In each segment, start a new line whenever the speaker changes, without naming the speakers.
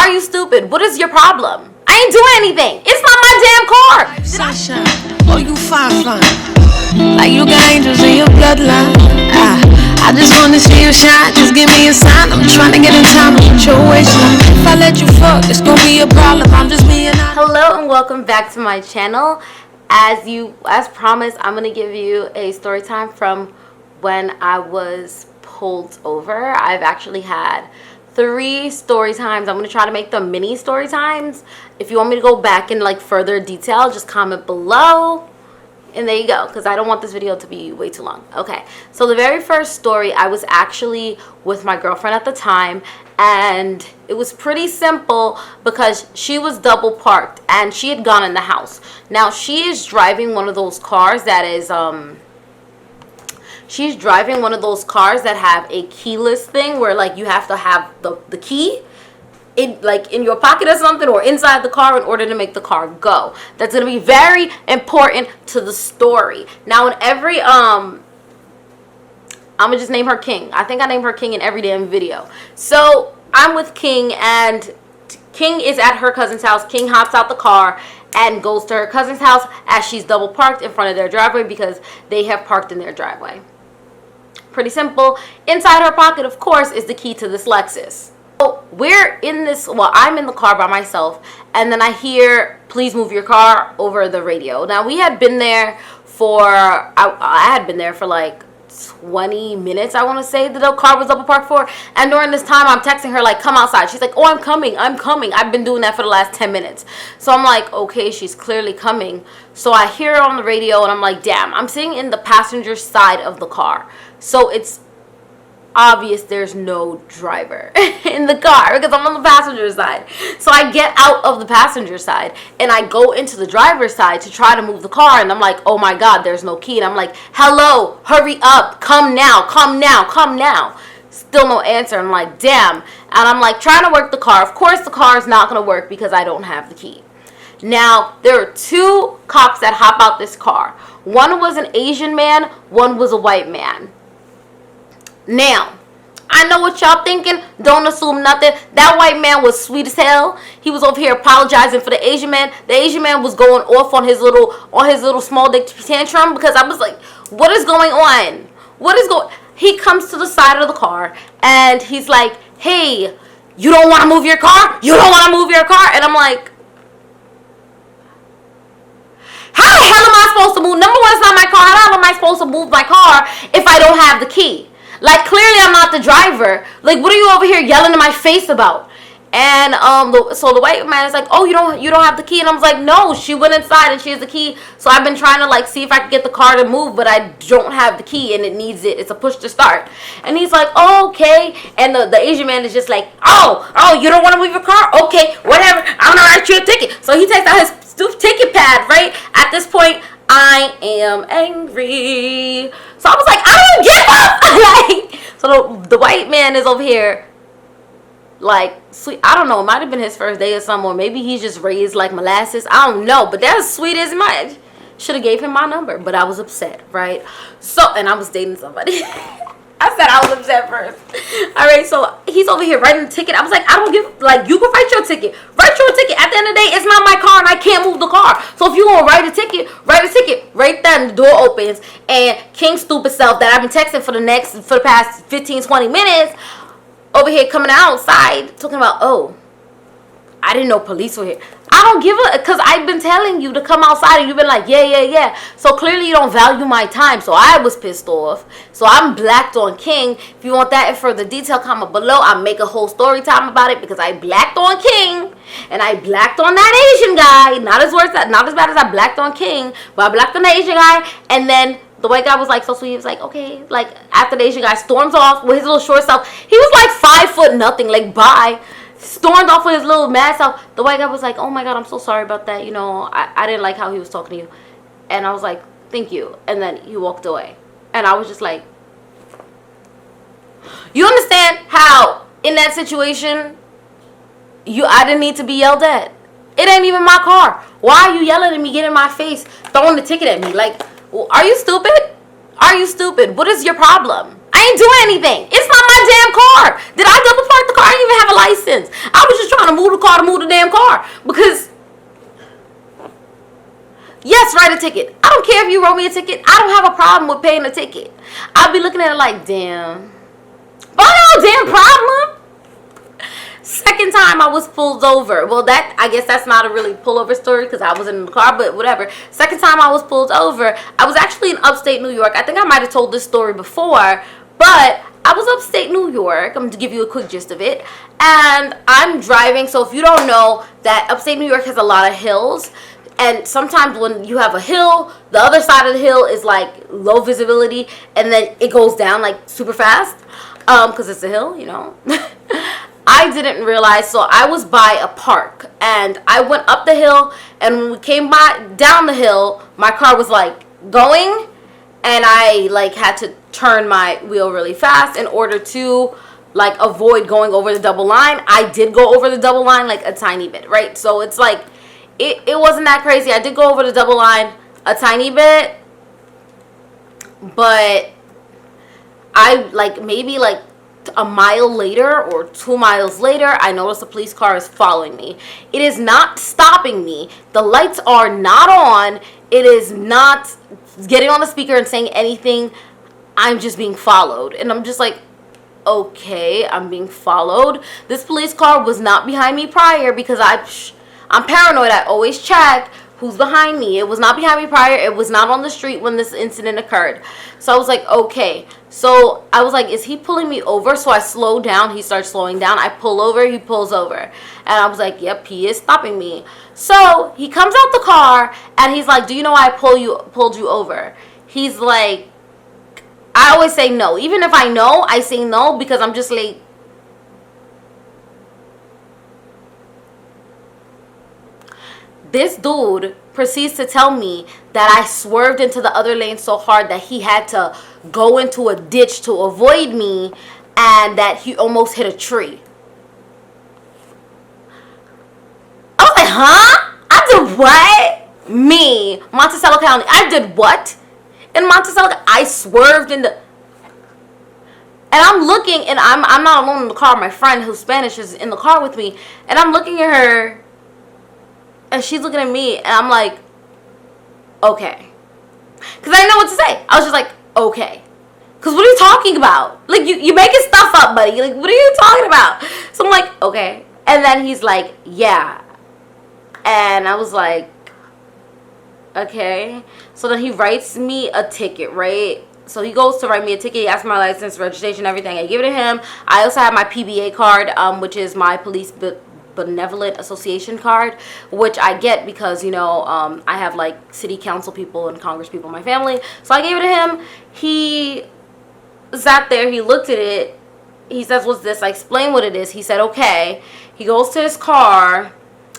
Are you stupid? What is your problem? I ain't doing anything. It's not my damn car.
Sunshine, oh you fine. Like you got angels in your bloodline. I just wanna see you shine. Just give me a sign. I'm trying to get in time with your waistline. If I let you fuck, it's gonna be a problem. I'm just being honest.
Hello and welcome back to my channel. As promised, I'm gonna give you a story time from when I was pulled over. I've actually had 3 story times. I'm gonna try to make them mini story times. If you want me to go back in like further detail, just comment below. And there you go, because I don't want this video to be way too long. Okay, so the very first story, I was actually with my girlfriend at the time, and it was pretty simple because she was double parked and she had gone in the house. Now she is driving one of those cars that is she's driving one of those cars that have a keyless thing where like you have to have the key in your pocket or something, or inside the car, in order to make the car go. That's going to be very important to the story. Now in every I'm gonna just name her King. I think I named her King in every damn video. So I'm with King, and King is at her cousin's house. King hops out the car and goes to her cousin's house as she's double parked in front of their driveway because they have parked in their driveway. Pretty simple. Inside her pocket, of course, is the key to this Lexus. So we're in this, well, I'm in the car by myself, and then I hear, "Please move your car," over the radio. Now we had been there for, I had been there for like 20 minutes, I want to say, that the car was double parked for. And during this time, I'm texting her like, "Come outside." She's like, "Oh, I'm coming. I've been doing that for the last 10 minutes. So I'm like, okay, she's clearly coming. So I hear her on the radio, and I'm like, damn, I'm sitting in the passenger side of the car. So it's obvious there's no driver in the car because I'm on the passenger side. So I get out of the passenger side and I go into the driver's side to try to move the car, and I'm like, oh my god, there's no key. And I'm like, hello, hurry up, come now. Still no answer. I'm like, damn. And I'm like trying to work the car. Of course the car is not going to work because I don't have the key. Now there are 2 cops that hop out this car. One was an Asian man, one was a white man. Now, I know what y'all thinking. Don't assume nothing. That white man was sweet as hell. He was over here apologizing for the Asian man. The Asian man was going off on his little small dick tantrum because I was like, what is going on? He comes to the side of the car and he's like, hey, you don't want to move your car? You don't want to move your car? And I'm like, how the hell am I supposed to move? Number one, it's not my car. How am I supposed to move my car if I don't have the key? Like, clearly I'm not the driver. Like, what are you over here yelling in my face about? And so the white man is like, oh, you don't have the key? And I was like, no, she went inside and she has the key. So I've been trying to like see if I can get the car to move, but I don't have the key and it's a push to start. And he's like, oh, okay. And the Asian man is just like, oh, you don't want to move your car? Okay, whatever. I'm gonna write you a ticket. So he takes out his stupid ticket pad, right? At this point, I am angry. So I was like, I don't give up. So the white man is over here like, sweet. I don't know, it might have been his first day or something, or maybe he's just raised like molasses. I don't know, but that's sweet as much. Should have gave him my number, but I was upset, right? So, and I was dating somebody. I said I was upset first. Alright, so he's over here writing the ticket. I was like, I don't give, like, you can write your ticket. Write your ticket. At the end of the day, it's not my car and I can't move the car. So if you're going to write a ticket. Right then, the door opens and King's stupid self that I've been texting for the past 15, 20 minutes over here coming outside talking about, oh, I didn't know police were here. I don't give a, because I've been telling you to come outside and you've been like, yeah. So clearly you don't value my time. So I was pissed off. So I'm blacked on King. If you want that in further detail, comment below. I'll make a whole story time about it because I blacked on King and I blacked on that Asian guy. Not as bad as I blacked on King, but I blacked on the Asian guy. And then the white guy was like so sweet. He was like, okay. Like after the Asian guy storms off with his little short self. He was like 5'0" like bye. Stormed off with his little mad self. The white guy was like, oh my god, I'm so sorry about that. You know, I didn't like how he was talking to you. And I was like, thank you. And then he walked away. And I was just like, you understand how in that situation I didn't need to be yelled at. It ain't even my car. Why are you yelling at me, getting in my face, throwing the ticket at me? Like, are you stupid? Are you stupid? What is your problem? I ain't doing anything. It's not my damn car. Did I double park the car? I didn't even have a license. I was just trying to move the car to move the damn car. Because, yes, write a ticket. I don't care if you wrote me a ticket. I don't have a problem with paying a ticket. I'll be looking at it like, damn. But I got no damn problem. Second time I was pulled over. Well, that, I guess that's not a really pullover story because I wasn't in the car, but whatever. Second time I was pulled over, I was actually in upstate New York. I think I might have told this story before, but I was upstate New York. I'm going to give you a quick gist of it. And I'm driving, so if you don't know, that upstate New York has a lot of hills. And sometimes when you have a hill, the other side of the hill is like low visibility, and then it goes down like super fast because it's a hill, you know. I didn't realize, so I was by a park, and I went up the hill, and when we came down the hill, my car was like going, and I like had to turn my wheel really fast in order to like avoid going over the double line. I did go over the double line like a tiny bit, right? So it's like it wasn't that crazy. I did go over the double line a tiny bit, but I like maybe like a mile later or 2 miles later, I noticed a police car is following me. It is not stopping me. The lights are not on. It is not getting on the speaker and saying anything. I'm just being followed. And I'm just like, okay, I'm being followed. This police car was not behind me prior because I'm paranoid. I always check who's behind me. It was not behind me prior. It was not on the street when this incident occurred. So I was like, okay. So I was like, is he pulling me over? So I slow down. He starts slowing down. I pull over. He pulls over. And I was like, yep, he is stopping me. So he comes out the car and he's like, do you know why I pulled you over? He's like, I always say no. Even if I know, I say no because I'm just like, this dude proceeds to tell me that I swerved into the other lane so hard that he had to go into a ditch to avoid me and that he almost hit a tree. I was like, huh? I did what? Me, Monticello County. I did what? In Monticello, I swerved in the... And I'm looking, and I'm not alone in the car. My friend who's Spanish is in the car with me. And I'm looking at her, and she's looking at me, and I'm like, okay. Because I didn't know what to say. I was just like, okay. Because what are you talking about? Like, you making stuff up, buddy. Like, what are you talking about? So I'm like, okay. And then he's like, yeah. And I was like, okay. So then he writes me a ticket, right? So he goes to write me a ticket. He asks my license, registration, everything. I give it to him. I also have my PBA card, which is my police benevolent association card, which I get because, you know, I have like city council people and congress people in my family. So I gave it to him. He sat there. He looked at it. He says, what's this? I explained what it is. He said, okay. He goes to his car.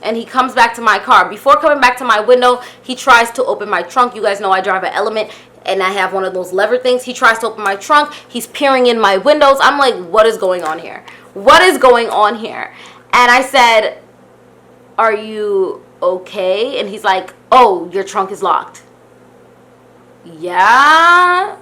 And he comes back to my car. Before coming back to my window, he tries to open my trunk. You guys know I drive an Element, and I have one of those lever things. He tries to open my trunk. He's peering in my windows. I'm like, what is going on here? What is going on here? And I said, are you okay? And he's like, oh, your trunk is locked. Yeah.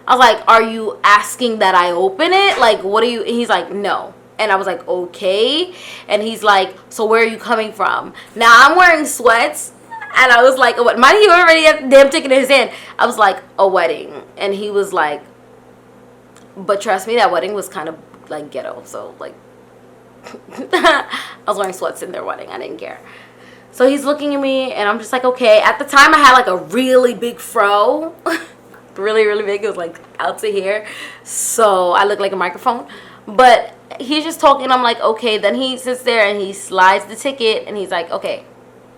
I was like, are you asking that I open it? Like, what are you? And he's like, no. And I was like, okay. And he's like, so where are you coming from? Now, I'm wearing sweats. And I was like, mind you, already had the damn ticket in his hand. I was like, a wedding. And he was like, but trust me, that wedding was kind of like ghetto. So, like, I was wearing sweats in their wedding. I didn't care. So he's looking at me. And I'm just like, okay. At the time, I had like a really big fro. Really, really big. It was like out to here. So I look like a microphone. But he's just talking. I'm like, okay. Then he sits there and he slides the ticket. And he's like, okay.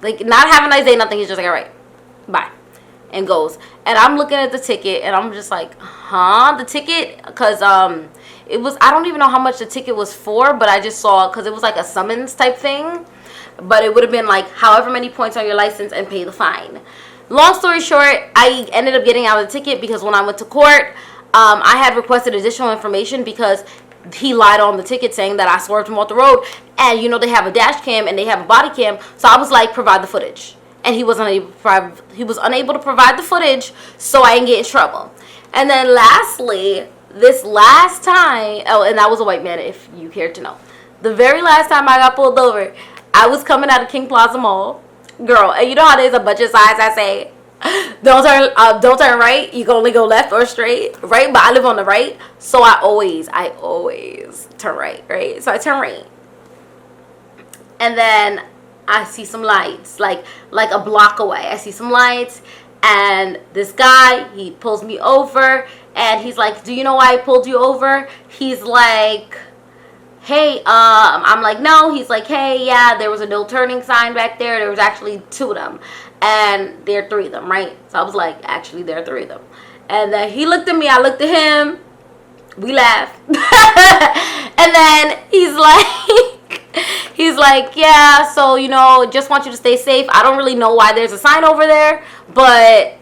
Like, not have a nice day, nothing. He's just like, all right, bye. And goes. And I'm looking at the ticket. And I'm just like, huh? The ticket? Because it was, I don't even know how much the ticket was for. But I just saw, because it was like a summons type thing. But it would have been like, however many points on your license and pay the fine. Long story short, I ended up getting out of the ticket because when I went to court, I had requested additional information because he lied on the ticket saying that I swerved him off the road. And, you know, they have a dash cam and they have a body cam. So I was like, provide the footage. And he was unable to provide the footage, so I didn't get in trouble. And then lastly, this last time, oh, and that was a white man, if you care to know. The very last time I got pulled over, I was coming out of King Plaza Mall, girl, and you know how there's a bunch of signs that say, don't turn right, you can only go left or straight, right? But I live on the right, so I always turn right? So I turn right, and then I see some lights, like a block away. I see some lights, and this guy, he pulls me over, and he's like, do you know why I pulled you over? He's like, hey, I'm like, no. He's like, hey, yeah, there was a no turning sign back there. There was actually 2 of them, and there are 3 of them, right? So I was like, actually, there are 3 of them. And then he looked at me, I looked at him, we laughed. And then he's like, yeah, so, you know, just want you to stay safe. I don't really know why there's a sign over there, but,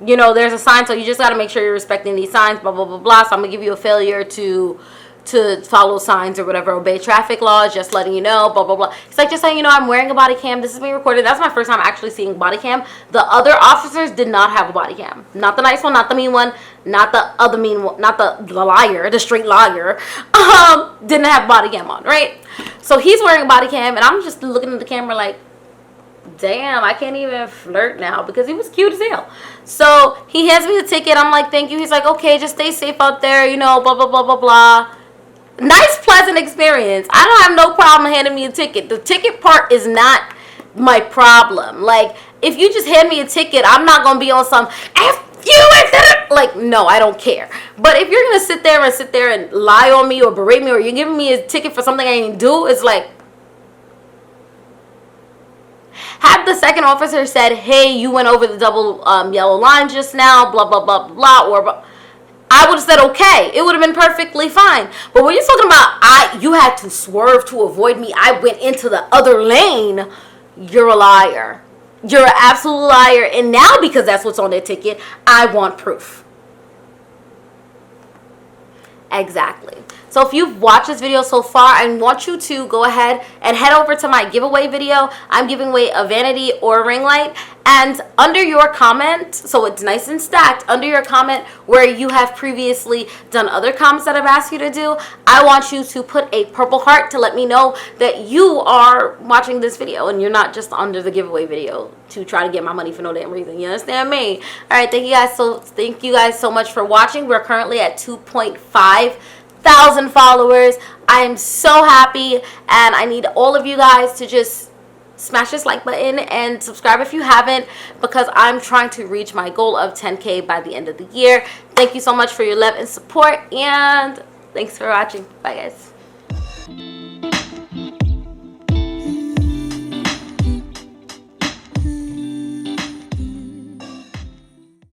you know, there's a sign, so you just got to make sure you're respecting these signs, blah, blah, blah, blah. So I'm going to give you a failure to follow signs or whatever, obey traffic laws, just letting you know, blah, blah, blah. It's like, just saying, you know, I'm wearing a body cam. This is being recorded. That's my first time actually seeing body cam. The other officers did not have a body cam. Not the nice one, not the mean one, not the other mean one, not the liar, the straight liar. Didn't have body cam on, right? So he's wearing a body cam, and I'm just looking at the camera like, damn, I can't even flirt now, because he was cute as hell. So he hands me the ticket. I'm like, thank you. He's like, okay, just stay safe out there, you know, blah, blah, blah, blah, blah. Nice, pleasant experience. I don't have no problem handing me a ticket. The ticket part is not my problem. Like, if you just hand me a ticket, I'm not going to be on some, F you, like, no, I don't care. But if you're going to sit there and lie on me or berate me, or you're giving me a ticket for something I didn't do, it's like, had the second officer said, hey, you went over the double yellow line just now, blah, blah, blah, blah, or I would have said okay. It would have been perfectly fine. But when you're talking about you had to swerve to avoid me, I went into the other lane, you're a liar. You're an absolute liar. And now, because that's what's on their ticket, I want proof. Exactly. So if you've watched this video so far, I want you to go ahead and head over to my giveaway video. I'm giving away a vanity or a ring light. And under your comment, so it's nice and stacked, under your comment where you have previously done other comments that I've asked you to do, I want you to put a purple heart to let me know that you are watching this video and you're not just under the giveaway video to try to get my money for no damn reason. You understand me? All right, thank you guys so much for watching. We're currently at 2,500 followers. I am so happy, and I need all of you guys to just smash this like button and subscribe if you haven't, because I'm trying to reach my goal of 10K by the end of the year. Thank you so much for your love and support, and thanks for watching. Bye, guys.